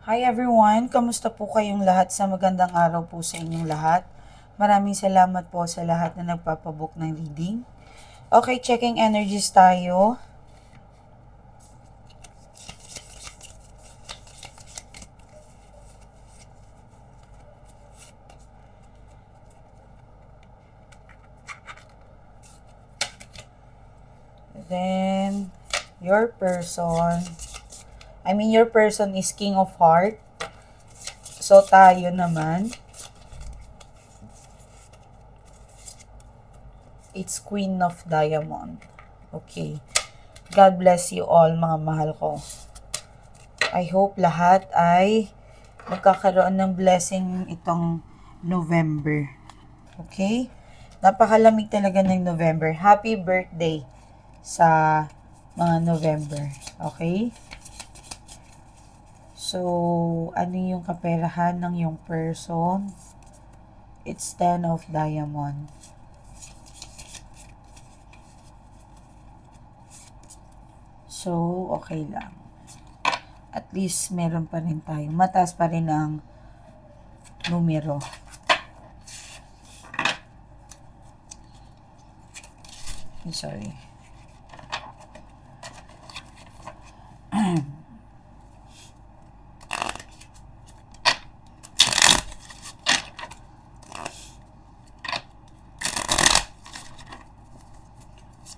Hi everyone! Kamusta po kayong lahat? Sa magandang araw po sa inyong lahat. Maraming salamat po sa lahat na nagpapabook ng reading. Okay, checking energies tayo. Then, your person is King of Heart. So, tayo naman, it's Queen of Diamond. Okay. God bless you all, mga mahal ko. I hope lahat ay magkakaroon ng blessing itong November. Okay? Napakalamig talaga ng November. Happy birthday sa mga November. Okay? So, ano yung kaperahan ng yung person? It's 10 of Diamond. So, okay lang. At least, meron pa rin tayo. Mataas pa rin ang numero. Sorry.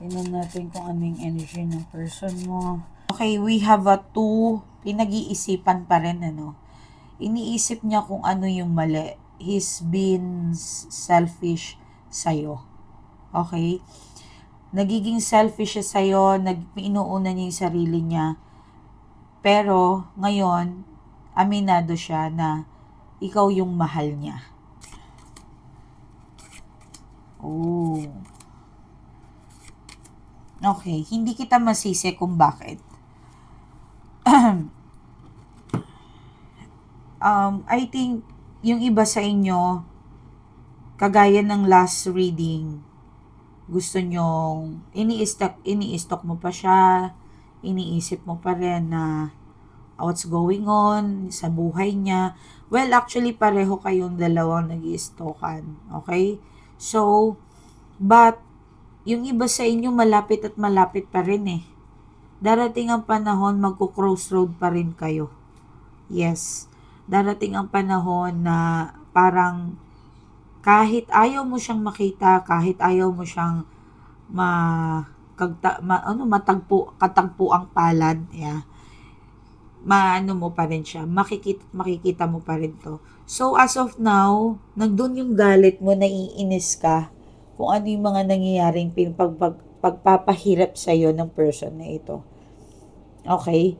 Tingnan natin kung ano yung energy ng person mo. Okay, we have a 2. Pinag-iisipan pa rin, ano. Iniisip niya kung ano yung mali. He's been selfish sa'yo. Okay? Nagiging selfish siya sa'yo, inuuna niya yung sarili niya. Pero, ngayon, aminado siya na ikaw yung mahal niya. Oh. Okay, hindi kita masisi kung bakit. I think, yung iba sa inyo, kagaya ng last reading, gusto nyong, ini-stalk mo pa siya, iniisip mo pa rin na what's going on sa buhay niya. Well, actually, pareho kayong dalawang nag-i-stalkan. Okay? So, but, yung iba sa inyo malapit at malapit pa rin eh. Darating ang panahon, magko-crossroad pa rin kayo. Yes. Darating ang panahon na parang kahit ayaw mo siyang makita, kahit ayaw mo siyang katagpo ang palad, yeah, maano mo pa rin siya, makikita mo pa rin to. So, as of now, nandun yung galit mo, naiinis ka kung ano yung mga nangyayaring pagpapahirap sa'yo ng person na ito. Okay?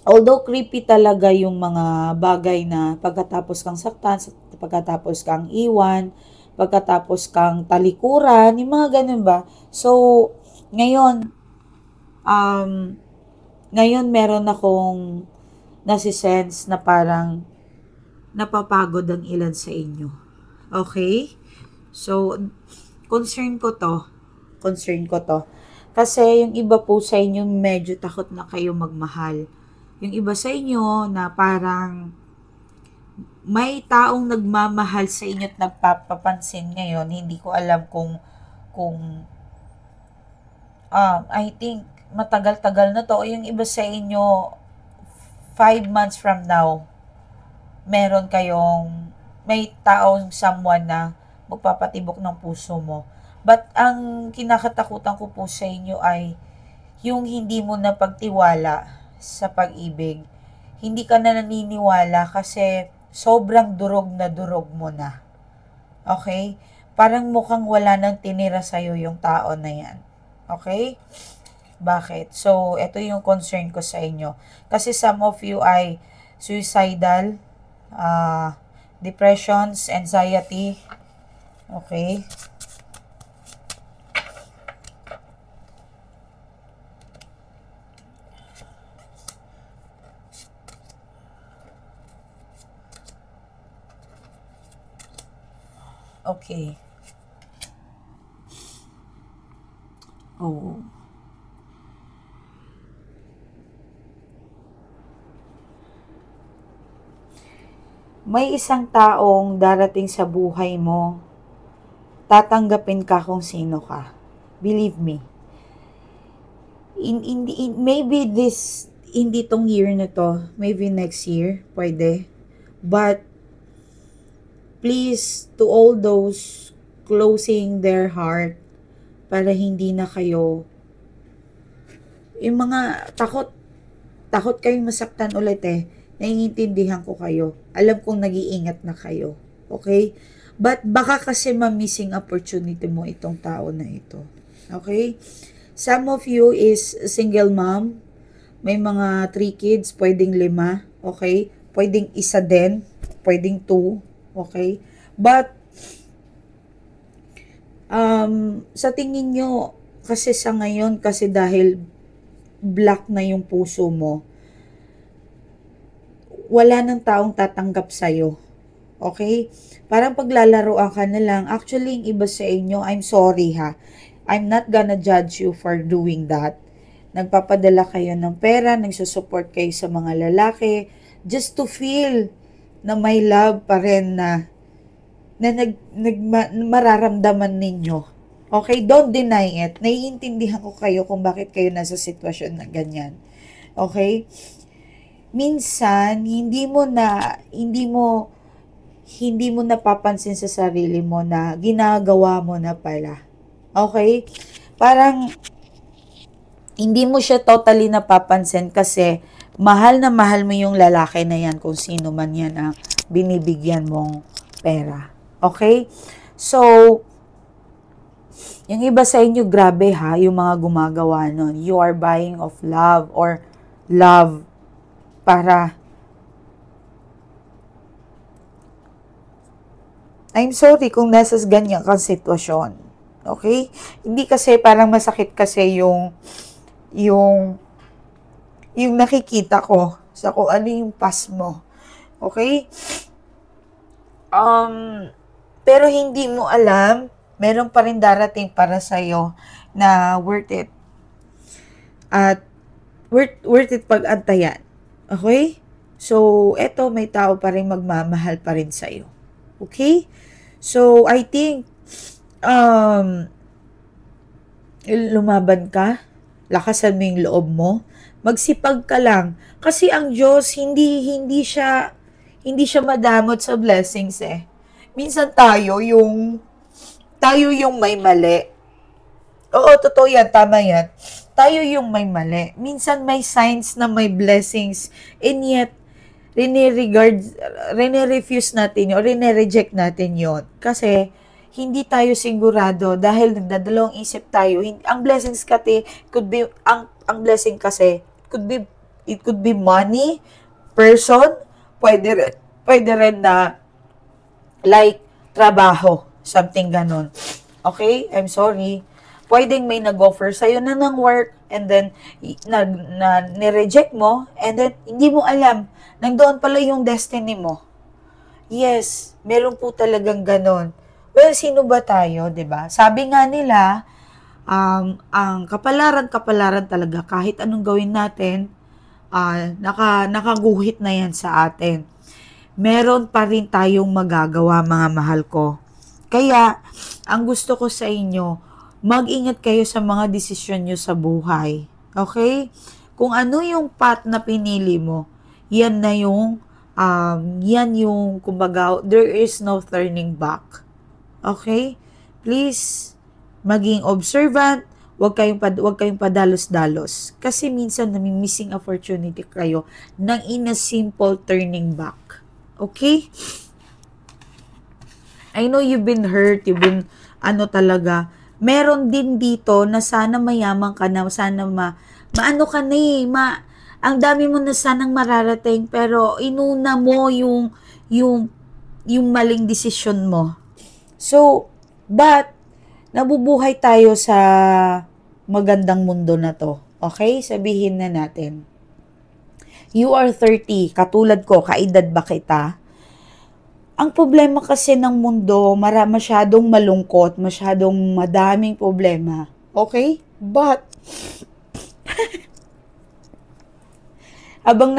Although creepy talaga yung mga bagay na pagkatapos kang saktan, pagkatapos kang iwan, pagkatapos kang talikuran, yung mga ganun ba? So, ngayon, meron akong nasisense na parang napapagod ang ilan sa inyo. Okay? So, concern ko to. Kasi yung iba po sa inyo medyo takot na kayo magmahal. Yung iba sa inyo na parang may taong nagmamahal sa inyo at nagpapapansin ngayon. Hindi ko alam kung I think matagal-tagal na to. Yung iba sa inyo 5 months from now, may taong someone na magpapatibok ng puso mo. But ang kinakatakutan ko po sa inyo ay yung hindi mo na pagtiwala sa pag-ibig. Hindi ka na naniniwala kasi sobrang durog mo na. Okay? Parang mukhang wala nang tinira sa'yo yung tao na yan. Okay? Bakit? So, ito yung concern ko sa inyo. Kasi some of you ay suicidal, depressions, anxiety. Okay? Okay. Oh. may isang taong darating sa buhay mo, tatanggapin ka kung sino ka. Believe me. Maybe hindi tong year na to, maybe next year, pwede. But, please, to all those closing their heart, para hindi na kayo, yung mga takot kayong masaktan ulit eh, naiintindihan ko kayo. Alam kong nag-iingat na kayo. Okay? But baka kasi ma-missing opportunity mo itong tao na ito. Okay? Some of you is single mom. May mga 3 kids, pwedeng 5. Okay? Pwedeng isa din. Pwedeng 2. Okay? But, sa tingin nyo, kasi sa ngayon, kasi dahil black na yung puso mo, wala nang taong tatanggap sa'yo. Okay? Parang paglalaroan ka na lang. Actually, yung iba sa inyo, I'm sorry ha. I'm not gonna judge you for doing that. Nagpapadala kayo ng pera, nagsusupport kayo sa mga lalaki, just to feel na may love pa rin na mararamdaman ninyo. Okay? Don't deny it. Naiintindihan ko kayo kung bakit kayo nasa sitwasyon na ganyan. Okay? Minsan, hindi mo napapansin sa sarili mo na ginagawa mo na pala. Okay? Parang, hindi mo siya totally napapansin kasi mahal na mahal mo yung lalaki na yan kung sino man yan ang binibigyan mong pera. Okay? So, yung iba sa inyo, grabe ha, yung mga gumagawa nun. You are buying of love or love para I'm sorry kung nasa ganyan kang sitwasyon. Okay? Hindi kasi parang masakit kasi yung nakikita ko sa kung ano yung past mo. Okay? Pero hindi mo alam, meron pa rin darating para sa'yo na worth it. At worth it pag-antayan. Okay? So, eto, may tao pa rin magmamahal pa rin sa'yo. Okay? So, I think, lumaban ka, lakasan mo yung loob mo, magsipag ka lang. Kasi ang Diyos, hindi siya madamot sa blessings eh. Minsan tayo yung may mali. Oo, totoo yan, tama yan. Tayo yung may mali. Minsan may signs na may blessings, and yet, rene-refuse natin yun, rene-reject natin yun. Kasi, hindi tayo sigurado dahil nagdadalawang isip tayo. Ang blessings kasi, ang blessing kasi, it could be money, person, pwede rin na, like, trabaho, something ganon. Okay? I'm sorry. Pwedeng may nag-offer sa'yo na ng work, and then, nireject mo, and then, hindi mo alam, nandoon pala yung destiny mo. Yes, meron po talagang ganon. Well, sino ba tayo, 'di ba? Sabi nga nila, ang kapalaran talaga, kahit anong gawin natin, nakaguhit na yan sa atin. Meron pa rin tayong magagawa, mga mahal ko. Kaya, ang gusto ko sa inyo, mag-ingat kayo sa mga desisyon nyo sa buhay. Okay? Kung ano yung path na pinili mo, yan yung, kumbaga, there is no turning back. Okay? Please, maging observant, wag kayong padalos-dalos. Kasi minsan, missing opportunity kayo ng in a simple turning back. Okay? I know you've been hurt, talaga, meron din dito na sana mayaman ka na, sana maano ka na eh, ang dami mo na sanang mararating, pero inuna mo yung maling desisyon mo. So, but, nabubuhay tayo sa magandang mundo na to. Okay? Sabihin na natin. You are 30, katulad ko, kaedad ba kita? Ang problema kasi ng mundo, masyadong malungkot, masyadong madaming problema. Okay? But, Habang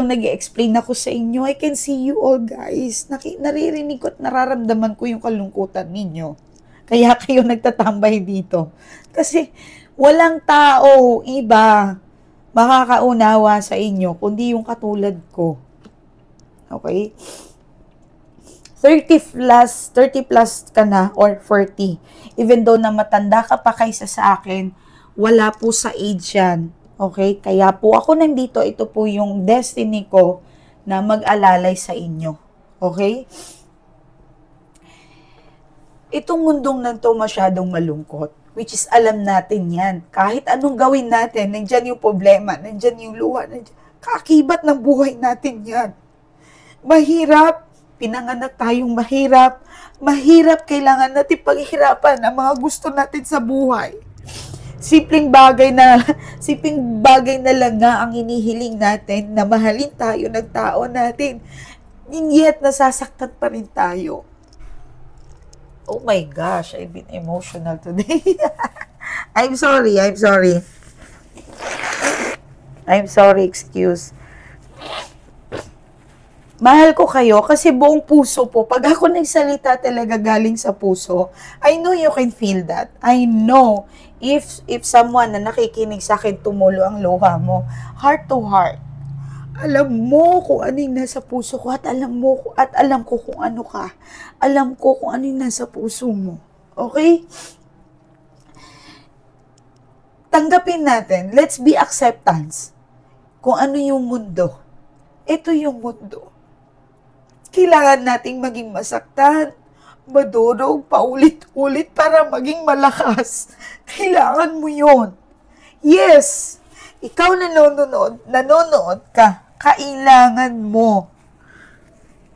nag-explain ako sa inyo, I can see you all guys. Naririnig ko at nararamdaman ko yung kalungkutan ninyo. Kaya kayo nagtatambay dito. Kasi walang tao iba makakaunawa sa inyo kundi yung katulad ko. Okay? 30 plus ka na or 40. Even though na matanda ka pa kaysa sa akin, wala po sa age yan. Okay? Kaya po ako nandito, ito po yung destiny ko na mag-alalay sa inyo. Okay? Itong mundong na to masyadong malungkot. Which is alam natin yan. Kahit anong gawin natin, nandyan yung problema, nandyan yung luha, nandyan. Kakibat ng buhay natin yan. Mahirap, pinanganak tayong mahirap. Mahirap, kailangan natin paghirapan ang mga gusto natin sa buhay. Simpleng bagay na lang nga ang inihiling natin na mahalin tayo ng tao natin. And yet, nasasaktan pa rin tayo. Oh my gosh, I've been emotional today. I'm sorry, excuse. Mahal ko kayo kasi buong puso po. Pag ako nagsalita talaga galing sa puso, I know you can feel that. I know if someone na nakikinig sa akin tumulo ang luha mo, heart to heart. Alam mo kung ano yung nasa puso ko at alam ko kung ano ka. Alam ko kung ano yung nasa puso mo. Okay? Tanggapin natin. Let's be acceptance. Kung ano yung mundo. Ito yung mundo. Kailangan nating maging masaktan, madurog, paulit-ulit para maging malakas. Kailangan mo yon. Yes, ikaw nanonood ka, kailangan mo.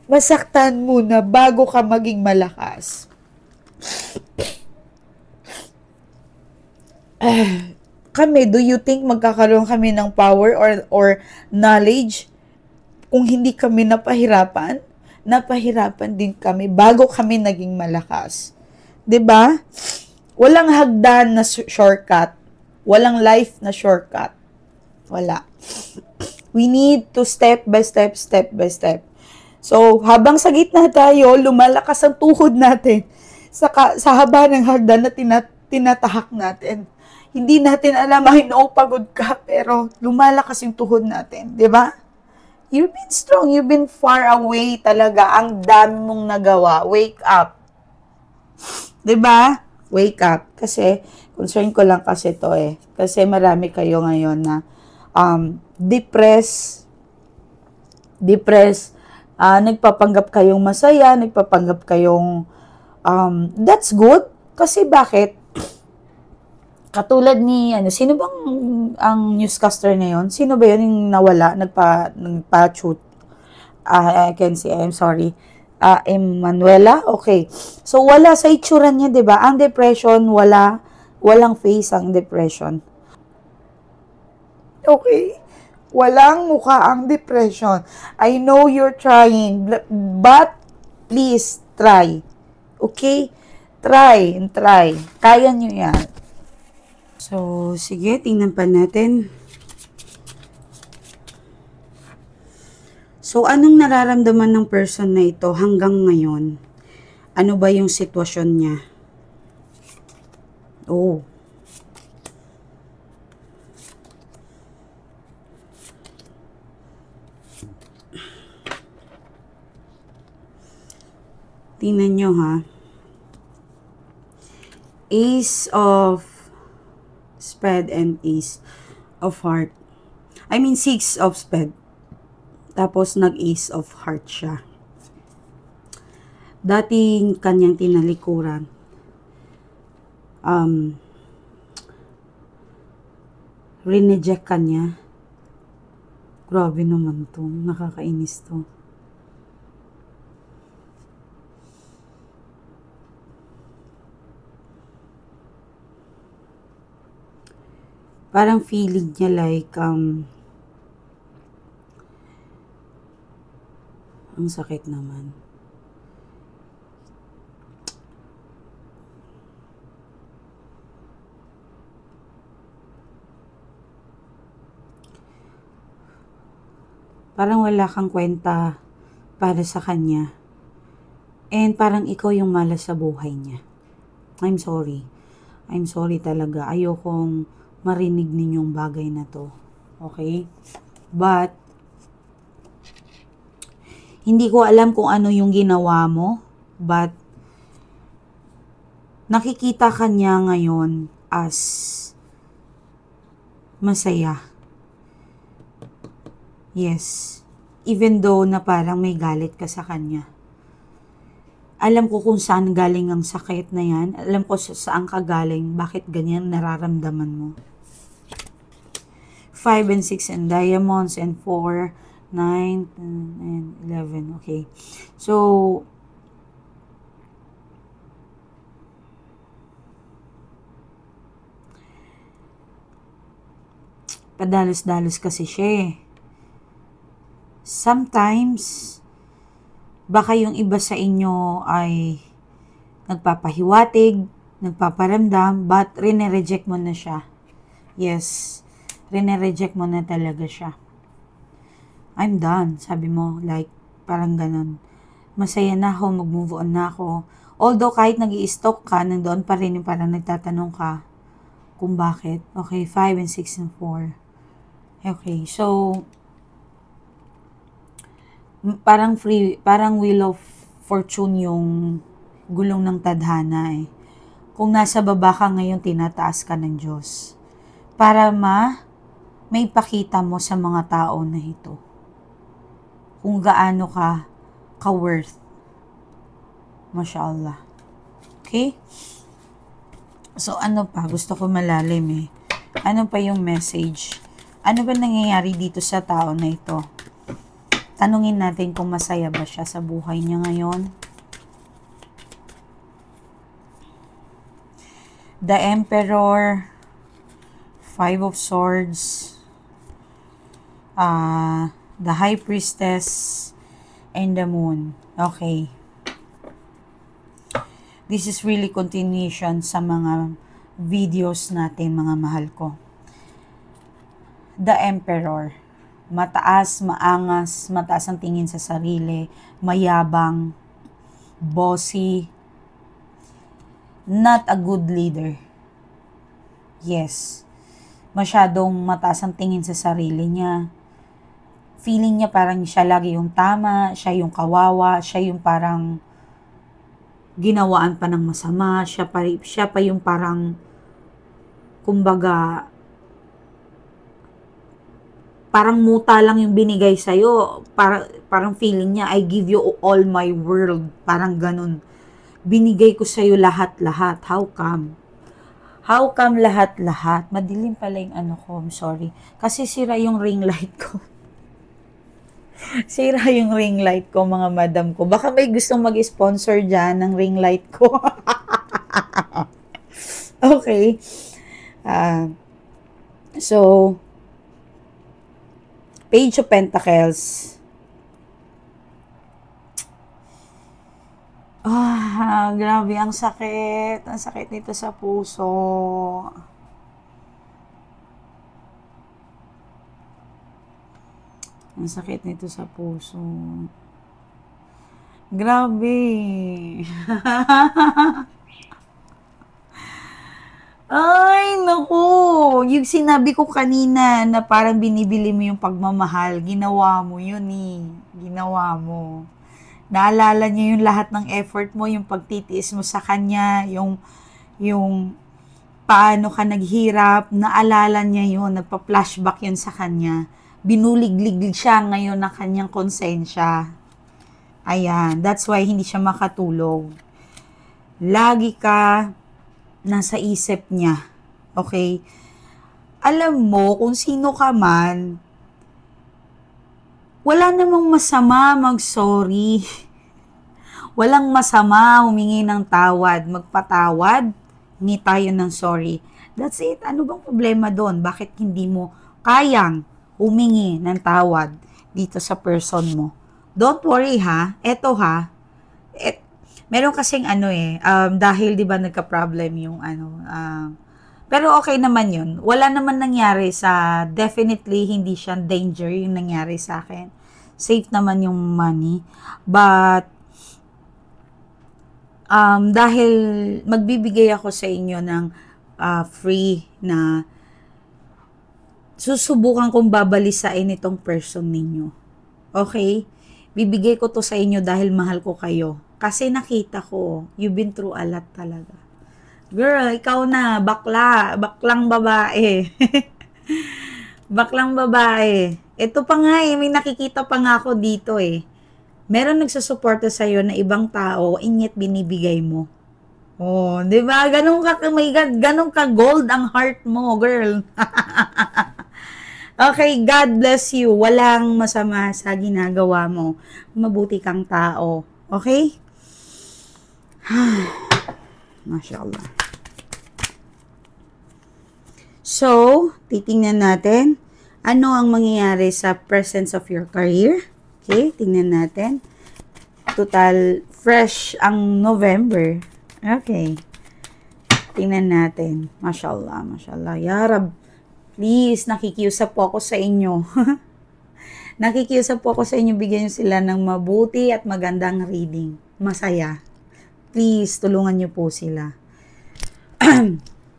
Masaktan muna bago ka maging malakas. Kami, do you think magkakaroon kami ng power or knowledge kung hindi kami napahirapan? Napahirapan din kami bago kami naging malakas. 'Di ba? Walang hagdan na shortcut. Walang life na shortcut. Wala. We need to step by step. So, habang sa gitna tayo, lumalakas ang tuhod natin sa haba ng hagdan na tinatahak natin. Hindi natin alam, I know pagod ka, pero lumalakas yung tuhod natin. 'Di ba? You've been strong. You've been far away talaga. Ang dami mong nagawa. Wake up. 'Di ba? Wake up. Kasi, concern ko lang kasi to eh. Kasi marami kayo ngayon na depressed, nagpapanggap kayong masaya, nagpapanggap kayong, that's good. Kasi bakit? Katulad ni, sino bang ang newscaster na yon? Sino ba yun yung nawala? Nagpa-shoot. I can see, I'm sorry. Emanuela? Okay. So, wala sa itsura niya, di ba? Ang depression, walang face ang depression. Okay? Walang mukha ang depression. I know you're trying, but please, try. Okay? Try. Kaya nyo yan. So, sige, tingnan pa natin. So, anong nararamdaman ng person na ito hanggang ngayon? Ano ba yung sitwasyon niya? Oh. Tingnan nyo ha. Ace of Spade and Ace of Heart. I mean, 6 of Spade. Tapos, nag-Ace of Heart siya. Dating kanyang tinalikuran. Rineject kanya. Grabe naman to. Nakakainis to. Parang feeling niya like, ang sakit naman. Parang wala kang kwenta para sa kanya. And parang ikaw yung malas sa buhay niya. I'm sorry. I'm sorry talaga. Ayokong marinig ninyong bagay na to. Okay? But, hindi ko alam kung ano yung ginawa mo. But, nakikita ka niya ngayon as masaya. Yes. Even though na parang may galit ka sa kanya. Alam ko kung saan galing ang sakit na yan. Alam ko saan ka galing. Bakit ganyan nararamdaman mo. 5 and 6 and diamonds and 4, 9, and 11. Okay. So, padalos-dalos kasi siya eh. Sometimes, baka yung iba sa inyo ay nagpapahiwatig, nagpaparamdam, but rene-reject mo na siya. Yes, rene-reject mo na talaga siya. I'm done, sabi mo, like, parang ganun. Masaya na ako, mag-move on na ako. Although kahit nag-i-stalk ka, nandoon pa rin yung parang nagtatanong ka kung bakit. Okay, 5 and 6 and 4. Okay, so, parang wheel of fortune yung gulong ng tadhana eh. Kung nasa baba ka ngayon, tinataas ka ng Diyos. Para may pakita mo sa mga tao na ito. Kung gaano ka ka-worth. Mashallah. Okay? So, ano pa? Gusto ko malalim eh. Ano pa yung message? Ano ba nangyayari dito sa tao na ito? Tanungin natin kung masaya ba siya sa buhay niya ngayon. The Emperor, 5 of Swords, the High Priestess, and the Moon. Okay. This is really continuation sa mga videos natin, mga mahal ko. The Emperor. Mataas, maangas, mataas ang tingin sa sarili, mayabang, bossy, not a good leader. Yes. Masyadong mataas ang tingin sa sarili niya. Feeling niya parang siya lagi yung tama, siya yung kawawa, siya yung parang ginawaan pa ng masama, siya pa yung parang kumbaga parang muta lang yung binigay sa'yo. Parang feeling niya, I give you all my world. Parang ganun. Binigay ko sa'yo lahat-lahat. How come? How come lahat-lahat? Madilim pala yung ano ko. I'm sorry. Kasi sira yung ring light ko. Sira yung ring light ko, mga madam ko. Baka may gustong mag-sponsor dyan ng ring light ko. Okay. So, Page of Pentacles. Grabe, ang sakit. Ang sakit nito sa puso. Ang sakit nito sa puso. Grabe. Ay, naku. Yung sinabi ko kanina na parang binibili mo yung pagmamahal, ginawa mo yun eh. Ginawa mo. Naalala niya yung lahat ng effort mo, yung pagtitiis mo sa kanya, yung paano ka naghirap, naalala niya yun, nagpa-flashback yun sa kanya. Binulig-liglig siya ngayon ng kanyang konsensya. Ayan, that's why hindi siya makatulog. Lagi ka nasa isip niya. Okay? Alam mo, kung sino ka man, wala namang masama mag-sorry. Walang masama humingi ng tawad. Magpatawad, hingi tayo ng sorry. That's it. Ano bang problema doon? Bakit hindi mo kayang humingi ng tawad dito sa person mo? Don't worry ha. Eto ha. Meron kasing dahil 'di ba nagka-problem yung pero okay naman yun. Wala naman nangyari definitely hindi siya danger yung nangyari sa akin. safe naman yung money. But, dahil magbibigay ako sa inyo ng free na susubukan kong babalisain itong person ninyo. Okay? Bibigay ko to sa inyo dahil mahal ko kayo. Kasi nakita ko, you've been through a lot talaga. Girl, ikaw na, bakla, baklang babae. Baklang babae. Ito pa nga may nakikita pa nga ako dito Meron nagsusuporta sa'yo na ibang tao, inyet binibigay mo. Oh, di ba? Ganun ka, oh my God, ganun ka gold ang heart mo, girl. Okay, God bless you. Walang masama sa ginagawa mo. Mabuti kang tao. Okay? Mashallah. So, titingnan natin ano ang mangyayari sa presence of your career. Okay, tingnan natin. Total, fresh ang November. Okay. Tingnan natin. Mashallah, mashallah. Ya Rab, please, nakikiusap po ako sa inyo. Nakikiusap po ako sa inyo, bigyan nyo sila ng mabuti at magandang reading. Masaya. Please, tulungan nyo po sila.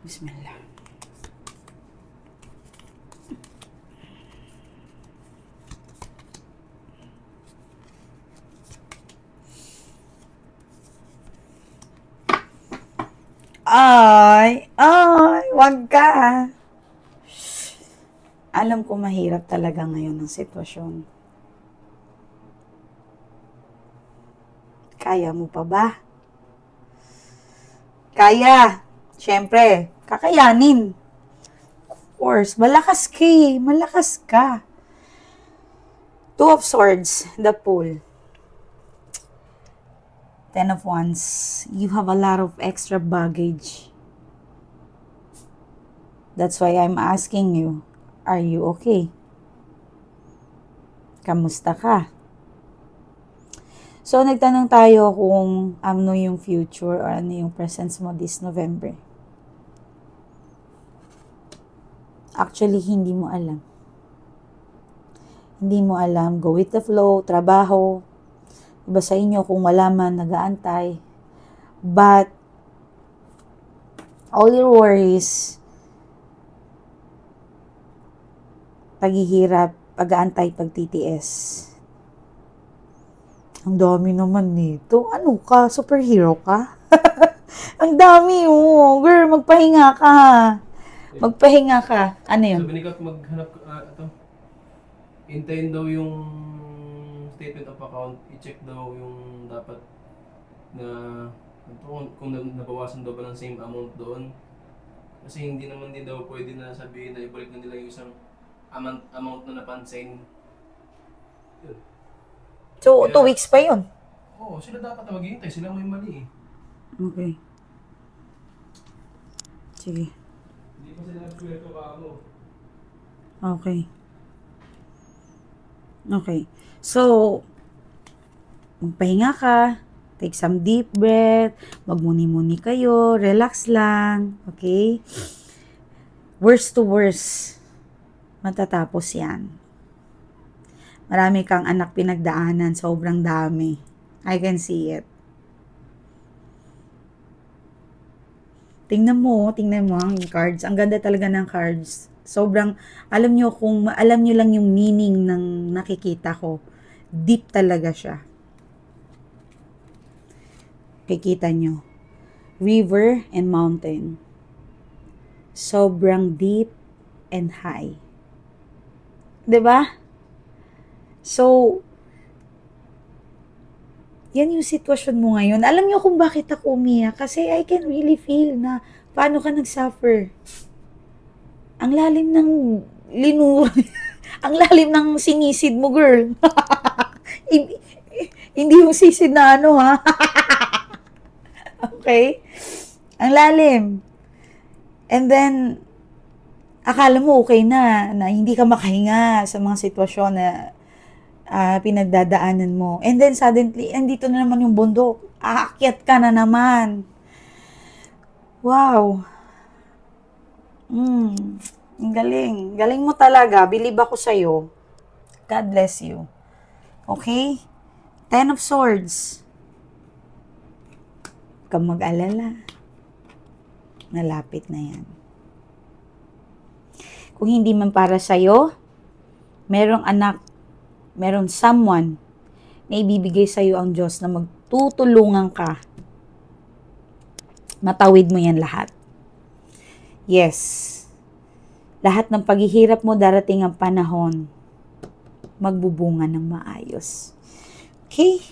Bismillah. Ay, wag ka. Alam ko mahirap talaga ngayon ang sitwasyon. Kaya mo pa ba? Kaya. Siyempre, kakayanin. Of course, malakas ka malakas ka. Two of Swords, the Fool. Ten of Wands, you have a lot of extra baggage. That's why I'm asking you, are you okay? Kamusta ka? So, nagtanong tayo kung ano yung future or ano yung presence mo this November. Actually, hindi mo alam. Hindi mo alam. Go with the flow, trabaho. Iba sa inyo kung wala man, nag-aantay. But, all your worries, paghihirap, pag-aantay, pagtitiis. Ang dami naman nito. Ano ka? Superhero ka? Ang dami Girl, magpahinga ka. Magpahinga ka. Ano yun? Sabi ni Kat, maghanap hintayin daw yung statement of account, i-check daw yung dapat na kung nabawasan daw ba ng same amount doon. Kasi hindi naman din daw pwede na sabihin na ibalik na nila yung isang amount na napansin. Yun. So, 2 weeks pa yun? Oo, sila dapat na maghihintay. Sila may mali Okay. Sige. Hindi pa sila nagkwento ka ako. Okay. Okay. So, magpahinga ka. Take some deep breath. Magmuni-muni kayo. Relax lang. Okay? Worst to worst. Matatapos yan. Marami kang anak pinagdaanan. Sobrang dami. I can see it. Tingnan mo ang cards. Ang ganda talaga ng cards. Sobrang, alam nyo lang yung meaning ng nakikita ko. Deep talaga siya. Kikita nyo. River and mountain. Sobrang deep and high. 'Di ba? So, yan yung sitwasyon mo ngayon. Alam niyo kung bakit ako umiyak? Kasi I can really feel na paano ka nag-suffer. Ang lalim ng ang lalim ng sinisid mo, girl. Hindi yung sisid na ano, ha? Okay? Ang lalim. And then, akala mo okay na hindi ka makahinga sa mga sitwasyon na pinagdadaanan mo. And then suddenly, andito na naman yung bundok. Aakyat ka na naman. Wow. Ang galing. Galing mo talaga. Believe ako sa'yo. God bless you. Okay? Ten of Swords. Huwag kang mag-alala. Nalapit na yan. Kung hindi man para sa'yo, merong anak, merong someone na ibibigay sa'yo ang Diyos na magtutulungan ka. Matawid mo yan lahat. Yes. Lahat ng paghihirap mo, darating ang panahon, magbubunga ng maayos. Okay?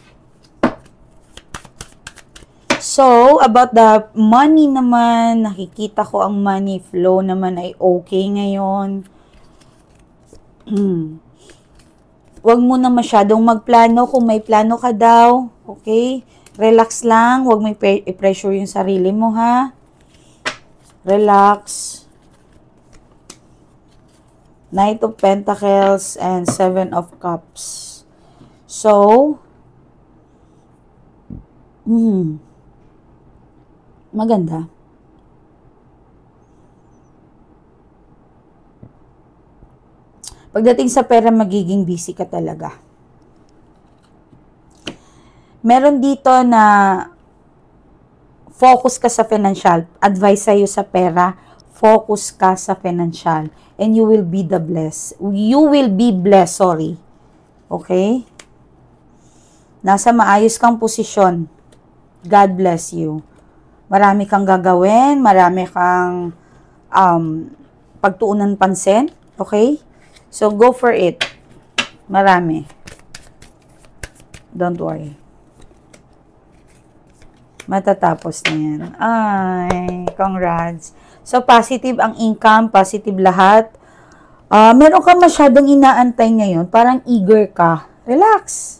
So, about the money naman, nakikita ko ang money flow naman ay okay ngayon. Huwag mo na masyadong magplano kung may plano ka daw. Okay? Relax lang. Huwag mo i-pressure yung sarili mo, ha? Relax. Knight of Pentacles and Seven of Cups. So, maganda. Pagdating sa pera, magiging busy ka talaga. Meron dito na focus ka sa financial. Advice sa'yo sa pera, focus ka sa financial. And you will be the blessed. You will be blessed, sorry. Okay? Nasa maayos kang posisyon. God bless you. Marami kang gagawin, marami kang pagtuunan pansin. Okay? So, go for it. Marami. Don't worry. Matatapos na yan. Ay, congrats. So, positive ang income, positive lahat. Meron ka masyadong inaantay ngayon. Parang eager ka. Relax.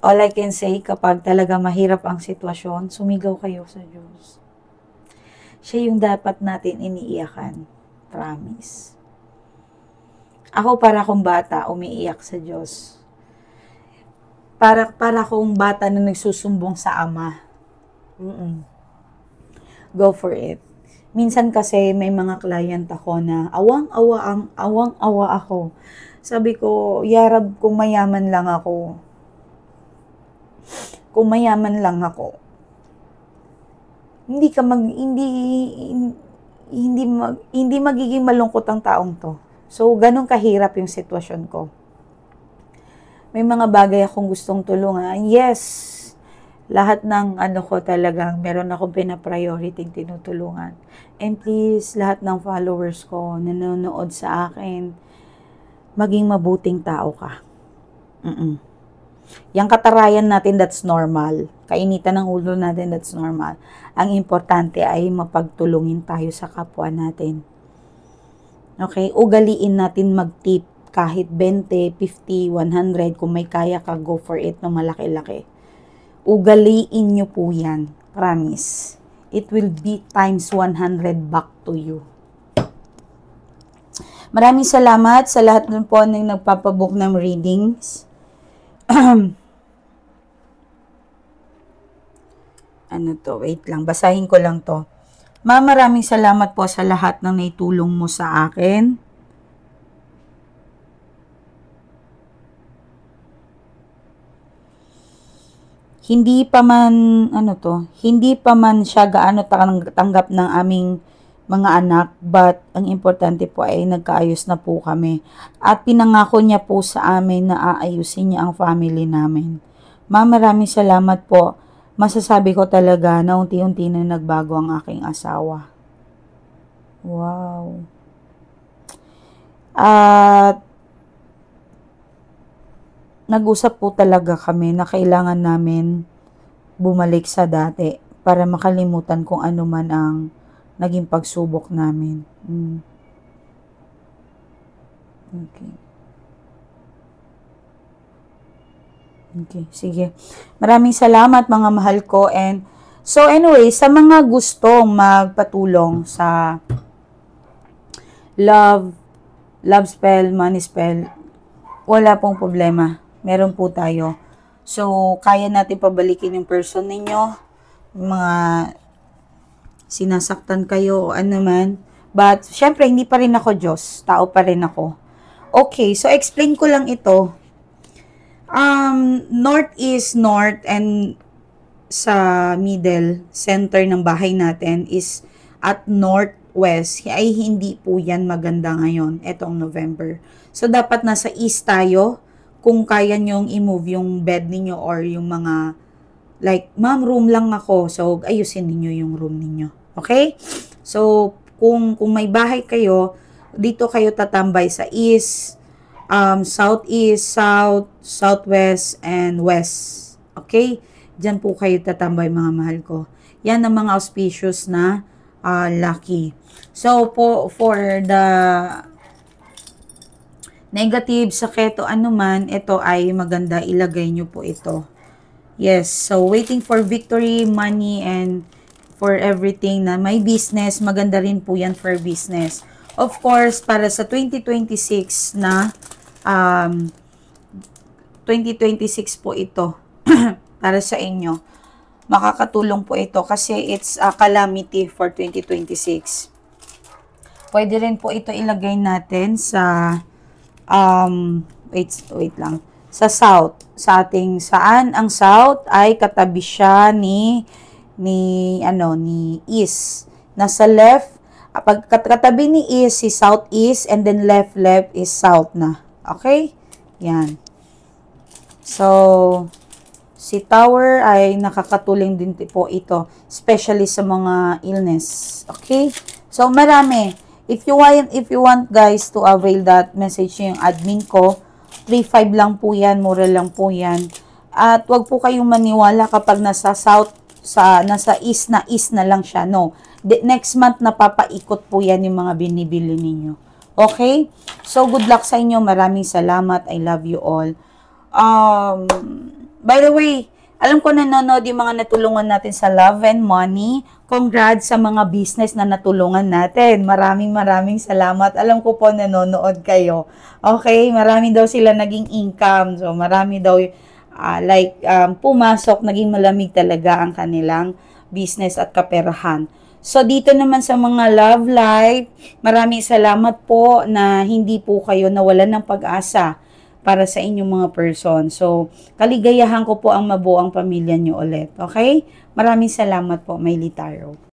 All I can say, kapag talaga mahirap ang sitwasyon, sumigaw kayo sa Diyos. Siya yung dapat natin iniiyakan. Promise. Ako para akong bata, umiiyak sa Diyos. Para akong bata na nagsusumbong sa Ama. Go for it. Minsan kasi may mga client ako na awang-awa ako. Sabi ko, yarab kung mayaman lang ako. Kung mayaman lang ako. Hindi magiging malungkot ang taong to. So, ganun kahirap yung sitwasyon ko. May mga bagay akong gustong tulungan. Yes, lahat ng ko talagang meron akong pina-priority tinutulungan. And please, lahat ng followers ko nanonood sa akin, maging mabuting tao ka. Yang katarayan natin, that's normal. Kainitan ng ulo natin, that's normal. Ang importante ay mapagtulungin tayo sa kapwa natin. Okay? Ugaliin natin mag-tip kahit 20, 50, 100. Kung may kaya ka, go for it na malaki-laki. Ugaliin nyo po yan. Promise. It will be times 100 back to you. Maraming salamat sa lahat nun po ng nagpapabook ng readings. Wait lang, basahin ko lang to. Maraming salamat po sa lahat ng naitulong mo sa akin. Hindi pa man siya gaano tanggap ng aming mga anak, but ang importante po ay nagkaayos na po kami. At pinangako niya po sa amin na aayusin niya ang family namin. Maraming salamat po. Masasabi ko talaga na unti-unti na nagbago ang aking asawa. Wow. At nag-usap po talaga kami na kailangan namin bumalik sa dati para makalimutan kung ano man ang naging pagsubok namin. Okay, sige. Maraming salamat mga mahal ko. And so anyway, sa mga gustong magpatulong sa love spell, money spell, wala pong problema. Meron po tayo. So, kaya natin pabalikin yung person ninyo, mga sinasaktan kayo o ano man. But, syempre, hindi pa rin ako Diyos. Tao pa rin ako. Okay, so explain ko lang ito. North is north and sa middle center ng bahay natin is at northwest. Ay hindi po yan maganda ngayon, etong November. So dapat nasa east tayo kung kaya nyong i-move yung bed ninyo or yung mga like, ma'am, room lang ako. So ayusin niyo yung room ninyo. Okay? So kung may bahay kayo, dito kayo tatambay sa east, southeast, south, southwest, and west. Okay? Diyan po kayo tatambay mga mahal ko. Yan ang mga auspicious na lucky. So, for the negative, sakit o anuman, ito ay maganda. Ilagay nyo po ito. Yes. So, waiting for victory, money, and for everything na may business. Maganda rin po yan for business. Of course, para sa 2026 na 2026 po ito para sa inyo. Makakatulong po ito kasi it's a calamity for 2026. Pwede rin po ito ilagay natin sa wait lang. Sa south. Sa ating saan ang south ay katabi siya ni east. Nasa left, pag katabi ni east si southeast and then left is south na. Okay? Yan. So, si tower ay nakakatulong din po ito, especially sa mga illness. Okay? So, marami. If you want guys to avail that message yung admin ko, 3.5 lang po yan, mura lang po yan. At wag po kayong maniwala kapag nasa south, nasa east na lang siya. No. Next month napapaikot po yan yung mga binibili ninyo. Okay? So, good luck sa inyo. Maraming salamat. I love you all. By the way, alam ko nanonood yung mga natulungan natin sa Love and Money. Congrats sa mga business na natulungan natin. Maraming salamat. Alam ko po nanonood kayo. Okay? Marami daw sila naging income. So, marami daw pumasok, naging malamig talaga ang kanilang business at kaperahan. So, dito naman sa mga love life, maraming salamat po na hindi po kayo nawalan ng pag-asa para sa inyong mga person. So, kaligayahan ko po ang mabuo ang pamilya nyo ulit. Okay? Maraming salamat po, Mayley Tarot.